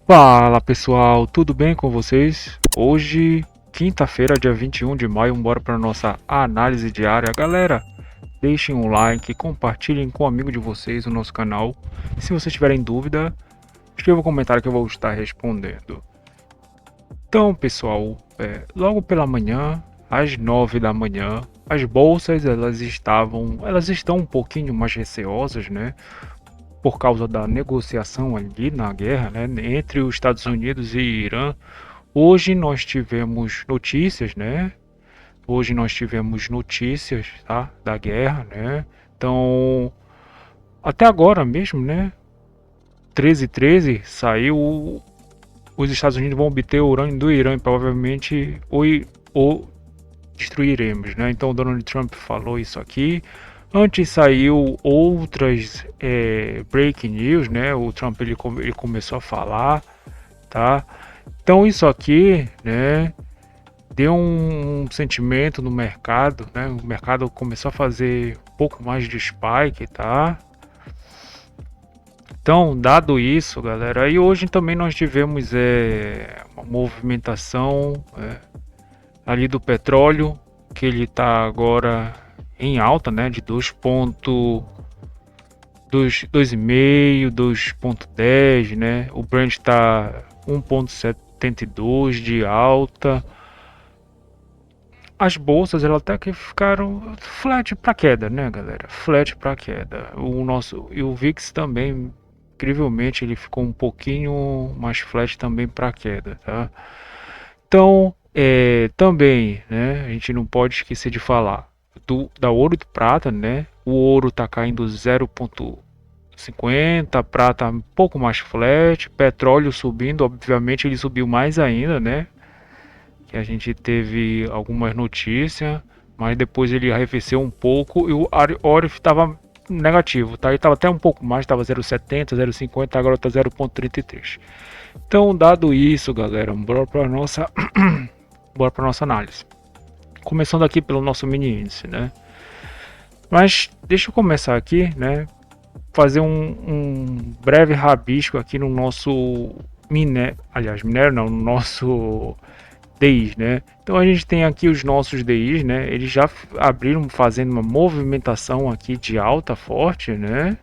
Fala pessoal, tudo bem com vocês? Hoje, quinta-feira, dia 21 de maio, bora para nossa análise diária. Galera, deixem um like, compartilhem com um amigo de vocês o nosso canal. Se vocês tiverem dúvida, escreva um comentário que eu vou estar respondendo. Então, pessoal, logo pela manhã, às 9 da manhã, as bolsas elas estão um pouquinho mais receosas, né? Por causa da negociação ali na guerra, né, entre os Estados Unidos e Irã. Hoje nós tivemos notícias, né? Hoje nós tivemos notícias, tá, da guerra, né? Então, até agora mesmo, né? 13 saiu, os Estados Unidos vão obter o urânio do Irã e provavelmente o destruiremos, né? Então o Donald Trump falou isso aqui. Antes saiu outras breaking news, né? O Trump ele começou a falar, tá? Então isso aqui, né? Deu um sentimento no mercado, né? O mercado começou a fazer um pouco mais de spike, tá? Então, dado isso, galera, e hoje também nós tivemos uma movimentação ali do petróleo, que ele está agora em alta, né, de 2,5, 2,10, né? O Brent está 1,72 de alta. As bolsas elas até que ficaram flat para queda, né, galera? Flat para queda. O VIX também, incrivelmente, ele ficou um pouquinho mais flat também para queda, tá? Então, também, né, a gente não pode esquecer de falar da ouro e do prata, né? O ouro tá caindo 0,50, prata um pouco mais flat, petróleo subindo, obviamente ele subiu mais ainda, né? Que a gente teve algumas notícias, mas depois ele arrefeceu um pouco e o Orif estava negativo, tá? Ele estava até um pouco mais, estava 0,70, 0,50, agora está 0,33. Então, dado isso, galera, bora para nossa bora para nossa análise. Começando aqui pelo nosso mini índice, né? Mas deixa eu começar aqui, né? Fazer um breve rabisco aqui no nosso minério não, no nosso DIs, né? Então a gente tem aqui os nossos DIs, né? Eles já abriram fazendo uma movimentação aqui de alta forte, né?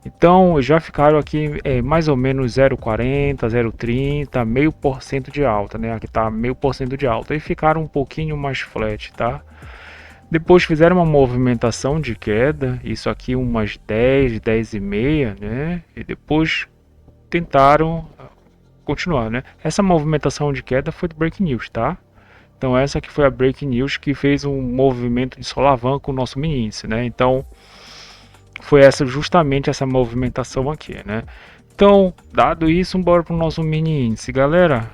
Então já ficaram aqui mais ou menos 0,40, 0,30, meio por cento de alta, né? Aqui tá meio por cento de alta e ficaram um pouquinho mais flat, tá? Depois fizeram uma movimentação de queda, isso aqui umas 10, 10 e meia, né? E depois tentaram continuar, né? Essa movimentação de queda foi do Break News, tá? Então essa aqui foi a Break News que fez um movimento de solavanco no nosso mini índice, né? Então foi justamente essa movimentação aqui, né? Então, dado isso, bora para o nosso mini índice, galera.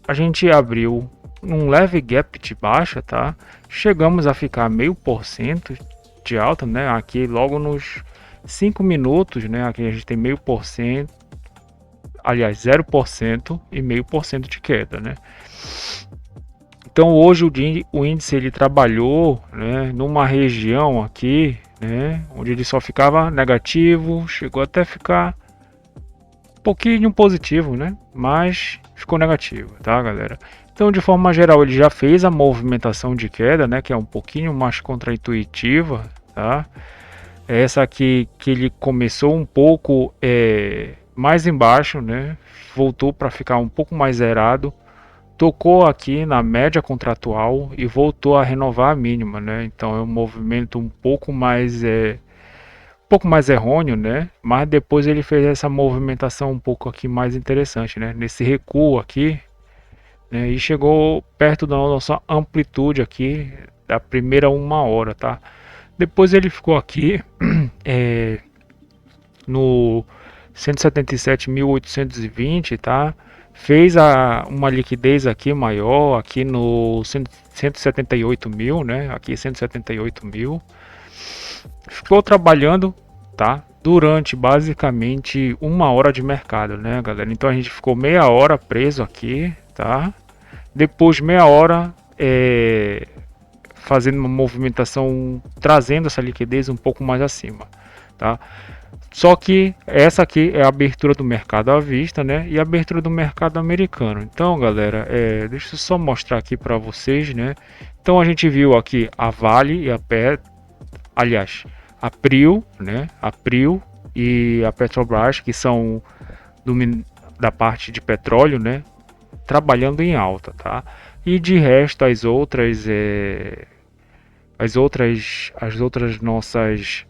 A gente abriu um leve gap de baixa, tá? Chegamos a ficar meio por cento de alta, né? Aqui logo nos 5 minutos, né? Aqui a gente tem meio por cento, aliás, 0% e meio por cento de queda, né? Então hoje o índice ele trabalhou, né, numa região aqui, né, onde ele só ficava negativo, chegou até ficar um pouquinho positivo, né, mas ficou negativo, tá, galera? Então de forma geral ele já fez a movimentação de queda, né, que é um pouquinho mais contraintuitiva, tá? Essa aqui que ele começou um pouco mais embaixo, né, voltou para ficar um pouco mais zerado, tocou aqui na média contratual e voltou a renovar a mínima, né? Então é um movimento um pouco mais errôneo, né? Mas depois ele fez essa movimentação um pouco aqui mais interessante, né? Nesse recuo aqui, né? E chegou perto da nossa amplitude aqui da primeira uma hora, tá? Depois ele ficou aqui no 177.820, tá? Fez uma liquidez aqui maior, aqui no 178 mil, né? Aqui 178 mil. Ficou trabalhando, tá? Durante basicamente uma hora de mercado, né, galera? Então a gente ficou meia hora preso aqui, tá? Depois meia hora fazendo uma movimentação, trazendo essa liquidez um pouco mais acima, tá? Só que essa aqui é a abertura do mercado à vista, né? E a abertura do mercado americano. Então, galera, deixa eu só mostrar aqui para vocês, né? Então a gente viu aqui a Vale e a aliás, a Prio, né? A Prio e a Petrobras, que são do, da parte de petróleo, né? Trabalhando em alta, tá? E de resto as outras nossas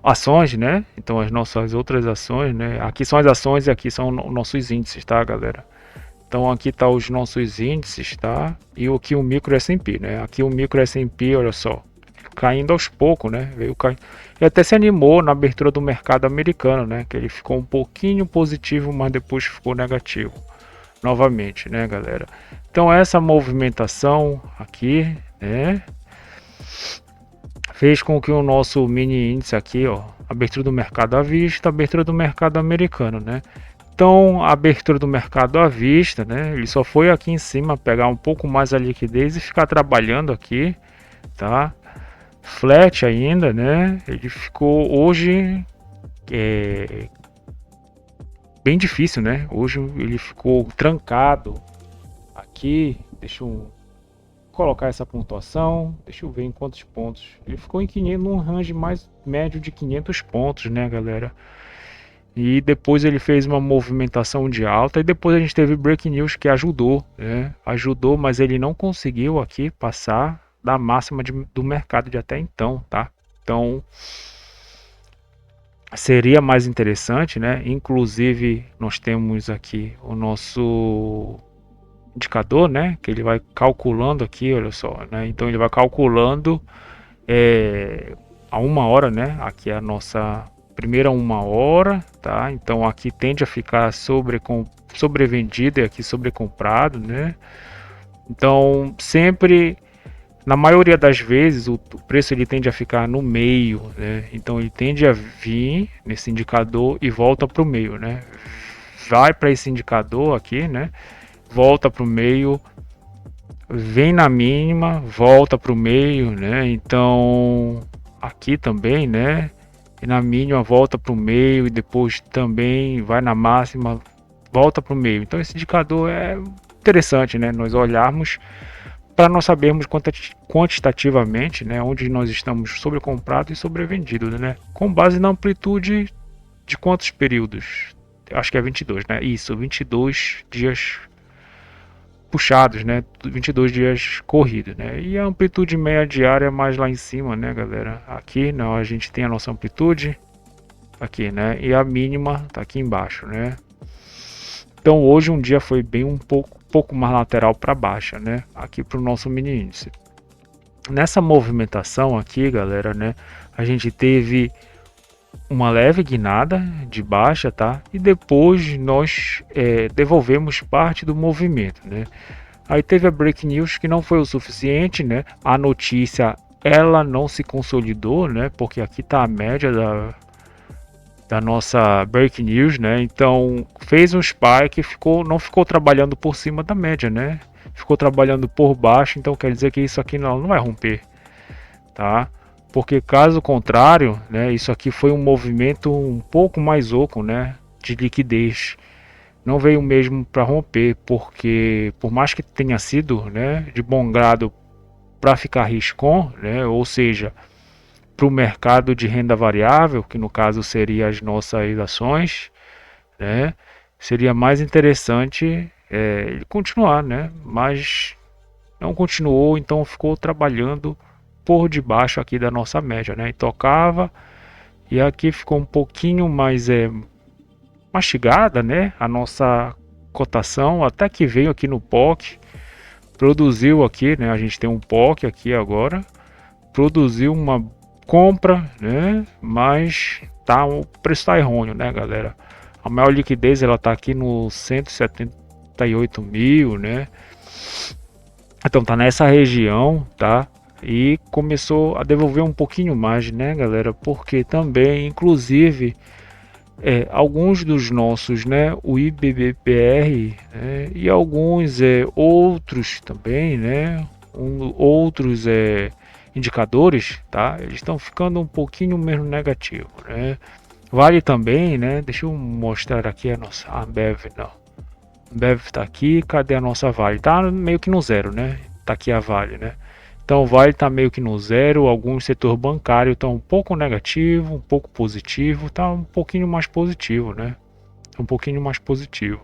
ações, né? Então as nossas outras ações, né? Aqui são as ações e aqui são nossos índices, tá, galera? Então aqui tá os nossos índices, tá? E aqui o micro S&P, né? Aqui o micro S&P, olha só, caindo aos poucos, né? Veio caindo. E até se animou na abertura do mercado americano, né? Que ele ficou um pouquinho positivo, mas depois ficou negativo novamente, né, galera? Então essa movimentação aqui, né, fez com que o nosso mini índice aqui, ó, abertura do mercado à vista, abertura do mercado americano, né? Então, a abertura do mercado à vista, né? Ele só foi aqui em cima pegar um pouco mais a liquidez e ficar trabalhando aqui, tá? Flat ainda, né? Ele ficou hoje bem difícil, né? Hoje ele ficou trancado aqui. Deixa eu colocar essa pontuação. Deixa eu ver em quantos pontos. Ele ficou em 500, num range mais médio de 500 pontos, né, galera? E depois ele fez uma movimentação de alta. E depois a gente teve Break News que ajudou, né? Ajudou, mas ele não conseguiu aqui passar da máxima do mercado de até então, tá? Então seria mais interessante, né? Inclusive nós temos aqui o nosso indicador, né? Que ele vai calculando aqui, olha só, né? Então ele vai calculando a 1 hora, né? Aqui é a nossa primeira 1 hora, tá? Então aqui tende a ficar sobrevendido e aqui sobrecomprado, né? Então sempre, na maioria das vezes, o preço ele tende a ficar no meio, né? Então ele tende a vir nesse indicador e volta para o meio, né? Vai para esse indicador aqui, né? Volta para o meio, vem na mínima, volta para o meio, né? Então aqui também, né? E na mínima volta para o meio e depois também vai na máxima, volta para o meio. Então esse indicador é interessante, né? Nós olharmos para nós sabermos quantitativamente, né, onde nós estamos sobrecomprados e sobrevendidos, né? Com base na amplitude de quantos períodos? Acho que é 22, né? Isso, 22 dias puxados, né? 22 dias corridos, né? E a amplitude média diária mais lá em cima, né, galera? Aqui, não, a gente tem a nossa amplitude aqui, né? E a mínima tá aqui embaixo, né? Então hoje um dia foi bem um pouco mais lateral para baixa, né? Aqui para o nosso mini índice. Nessa movimentação aqui, galera, né? A gente teve uma leve guinada de baixa, tá? E depois nós devolvemos parte do movimento, né? Aí teve a break news que não foi o suficiente, né? A notícia ela não se consolidou, né? Porque aqui tá a média da nossa break news, né? Então fez um spike, não ficou trabalhando por cima da média, né? Ficou trabalhando por baixo, então quer dizer que isso aqui não vai romper, tá? Porque caso contrário, né? Isso aqui foi um movimento um pouco mais oco, né? De liquidez. Não veio mesmo para romper, porque por mais que tenha sido, né? De bom grado para ficar riscon, né? Ou seja, para o mercado de renda variável, que no caso seria as nossas ações, né? Seria mais interessante ele continuar, né? Mas não continuou, então ficou trabalhando por debaixo aqui da nossa média, né? E tocava e aqui ficou um pouquinho mais mastigada, né? A nossa cotação até que veio aqui no POC, produziu aqui, né? A gente tem um POC aqui agora, produziu uma compra, né? Mas o preço está errôneo, né, galera? A maior liquidez ela tá aqui no 178 mil, né? Então tá nessa região, tá? E começou a devolver um pouquinho mais, né, galera? Porque também, inclusive, alguns dos nossos, né, o IBBPR, né, e alguns outros também, né, outros indicadores, tá? Eles estão ficando um pouquinho menos negativo, né? Vale também, né? Deixa eu mostrar aqui a nossa Ambev, não. Ambev tá aqui, cadê a nossa Vale? Tá meio que no zero, né? Tá aqui a Vale, né? Então o Vale tá meio que no zero, alguns setor bancário estão um pouco negativo, um pouco positivo, tá um pouquinho mais positivo, né? Um pouquinho mais positivo.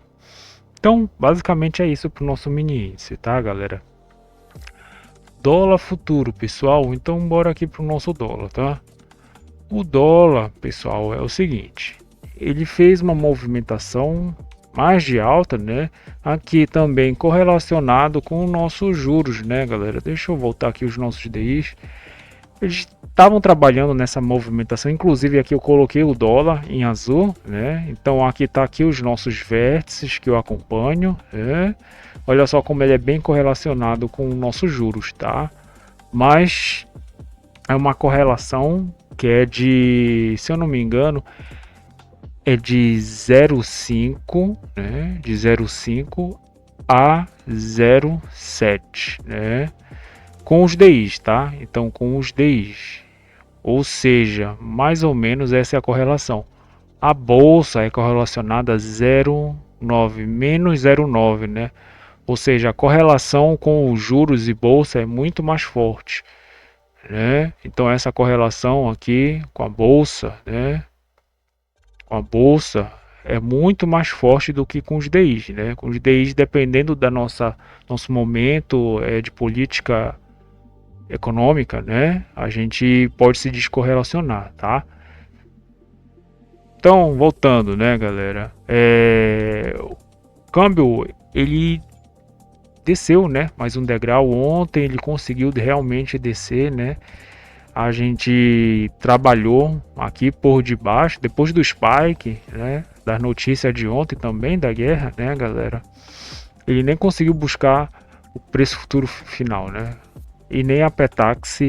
Então, basicamente é isso pro nosso mini índice, tá, galera? Dólar futuro, pessoal. Então, bora aqui pro nosso dólar, tá? O dólar, pessoal, é o seguinte. Ele fez uma movimentação mais de alta, né? Aqui também correlacionado com os nossos juros, né, galera? Deixa eu voltar aqui os nossos DIs. Eles estavam trabalhando nessa movimentação, inclusive aqui eu coloquei o dólar em azul, né? Então aqui tá aqui os nossos vértices que eu acompanho, né? Olha só como ele é bem correlacionado com os nossos juros, tá? Mas é uma correlação que é de, se eu não me engano, é de 0,5, né? De 0,5 a 0,7, né? Com os DIs, tá? Então com os DIs. Ou seja, mais ou menos essa é a correlação. A bolsa é correlacionada a 0,9 menos 0,9, né? Ou seja, a correlação com os juros e bolsa é muito mais forte, né? Então essa correlação aqui com a bolsa, né? Com a bolsa é muito mais forte do que com os DIs, né? Com os DIs, dependendo da nosso momento de política econômica, né? A gente pode se descorrelacionar, tá? Então, voltando, né, galera? O câmbio ele desceu, né? Mais um degrau. Ontem ele conseguiu realmente descer, né? A gente trabalhou aqui por debaixo, depois do spike, né? Das notícias de ontem também da guerra, né, galera? Ele nem conseguiu buscar o preço futuro final, né? E nem a Petax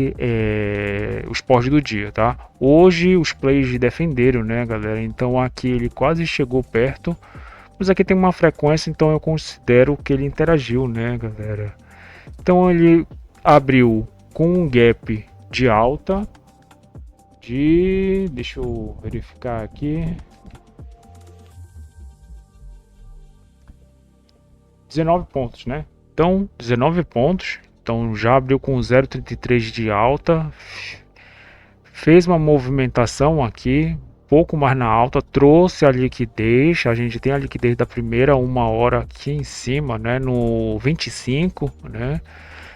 os pós do dia, tá? Hoje os players defenderam, né, galera? Então aqui ele quase chegou perto, mas aqui tem uma frequência, então eu considero que ele interagiu, né, galera? Então ele abriu com um gap de alta de, deixa eu verificar aqui, 19 pontos, né? Então 19 pontos. Então já abriu com 0,33 de alta, fez uma movimentação aqui, pouco mais na alta, trouxe a liquidez, a gente tem a liquidez da primeira uma hora aqui em cima, né, no 25, né,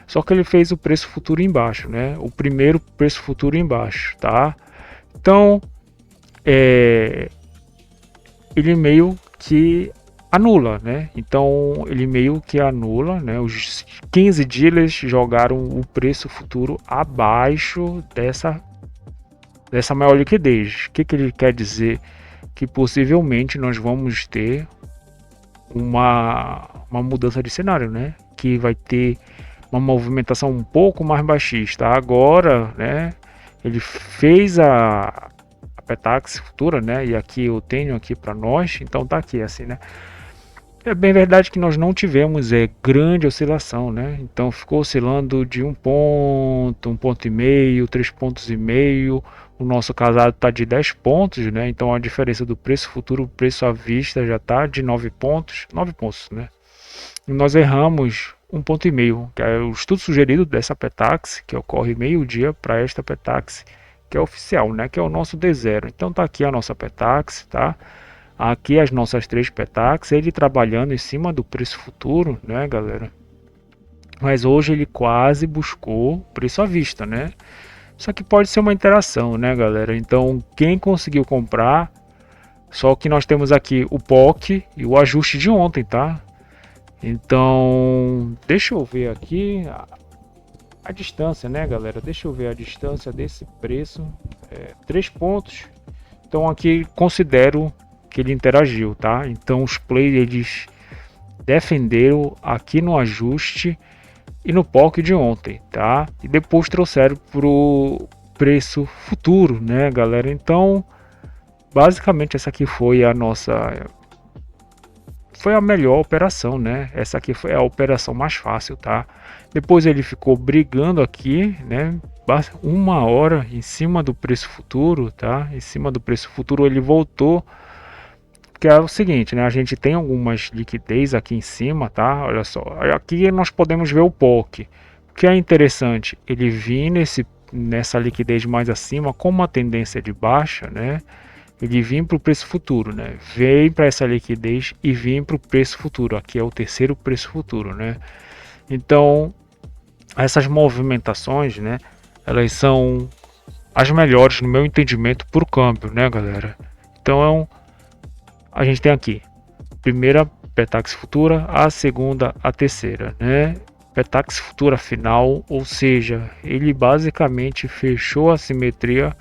só que ele fez o preço futuro embaixo, né, o primeiro preço futuro embaixo, tá, então, ele meio que anula, né? Então ele meio que anula, né? Os 15 dealers jogaram o preço futuro abaixo dessa maior liquidez. O que ele quer dizer? Que possivelmente nós vamos ter uma mudança de cenário, né? Que vai ter uma movimentação um pouco mais baixista. Agora, né? Ele fez a Petax futura, né? E aqui eu tenho aqui para nós, então tá aqui assim, né? É bem verdade que nós não tivemos grande oscilação, né? Então ficou oscilando de 1 ponto, 1,5 ponto, 3,5 pontos. O nosso casado está de 10 pontos, né? Então a diferença do preço futuro, o preço à vista já está de 9 pontos, 9 pontos, né? E nós erramos 1,5 ponto, que é o estudo sugerido dessa Petax, que ocorre meio-dia para esta Petax, que é oficial, né? Que é o nosso D0. Então tá aqui a nossa Petax, tá? Aqui as nossas 3 Petax, ele trabalhando em cima do preço futuro, né, galera? Mas hoje ele quase buscou preço à vista, né? Só que pode ser uma interação, né, galera? Então, quem conseguiu comprar, só que nós temos aqui o POC e o ajuste de ontem, tá? Então, deixa eu ver aqui a distância, né, galera? Deixa eu ver a distância desse preço. 3 pontos. Então, aqui considero que ele interagiu, tá? Então os players eles defenderam aqui no ajuste e no POC de ontem, tá? E depois trouxeram pro preço futuro, né, galera? Então, basicamente essa aqui foi a nossa foi a melhor operação, né? Essa aqui foi a operação mais fácil, tá? Depois ele ficou brigando aqui, né? 1 hora em cima do preço futuro, tá? Em cima do preço futuro ele voltou, que é o seguinte, né? A gente tem algumas liquidez aqui em cima, tá? Olha só, aqui nós podemos ver o POC. O que é interessante, ele vir nessa liquidez mais acima com uma tendência de baixa, né? Ele vem para o preço futuro, né? Vem para essa liquidez e vem para o preço futuro. Aqui é o terceiro preço futuro, né? Então, essas movimentações, né? Elas são as melhores no meu entendimento por câmbio, né, galera? Então, a gente tem aqui primeira Petax futura, a segunda, a terceira, né? Petax futura final, ou seja, ele basicamente fechou a simetria.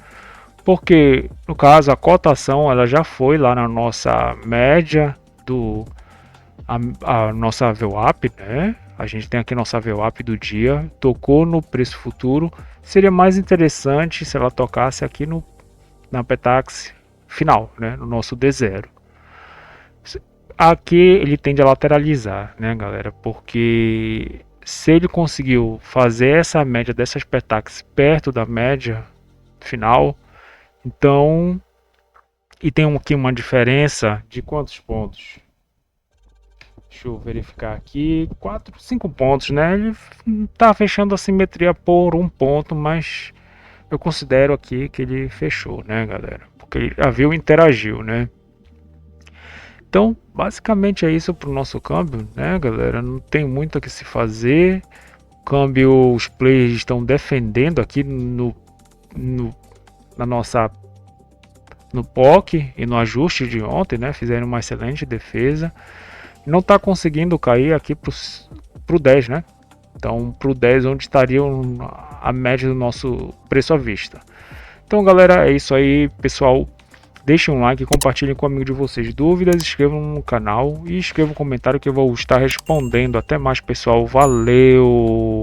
Porque, no caso, a cotação ela já foi lá na nossa média a nossa VWAP, né? A gente tem aqui nossa VWAP do dia, tocou no preço futuro. Seria mais interessante se ela tocasse aqui na Petax final, né? No nosso D0. Aqui ele tende a lateralizar, né, galera? Porque se ele conseguiu fazer essa média dessas Petax perto da média final, então, e tem aqui uma diferença de quantos pontos? Deixa eu verificar aqui, 5 pontos, né? Ele tá fechando a simetria por 1 ponto, mas eu considero aqui que ele fechou, né, galera? Porque ele já viu, interagiu, né? Então, basicamente é isso para o nosso câmbio, né, galera? Não tem muito o que se fazer. O câmbio, os players estão defendendo aqui na nossa no POC e no ajuste de ontem, né? Fizeram uma excelente defesa. Não está conseguindo cair aqui pro 10, né? Então, pro 10, onde estaria a média do nosso preço à vista. Então, galera, é isso aí, pessoal. Deixem um like, compartilhem com o amigo de vocês dúvidas, inscrevam no canal e escrevam um comentário que eu vou estar respondendo. Até mais, pessoal. Valeu!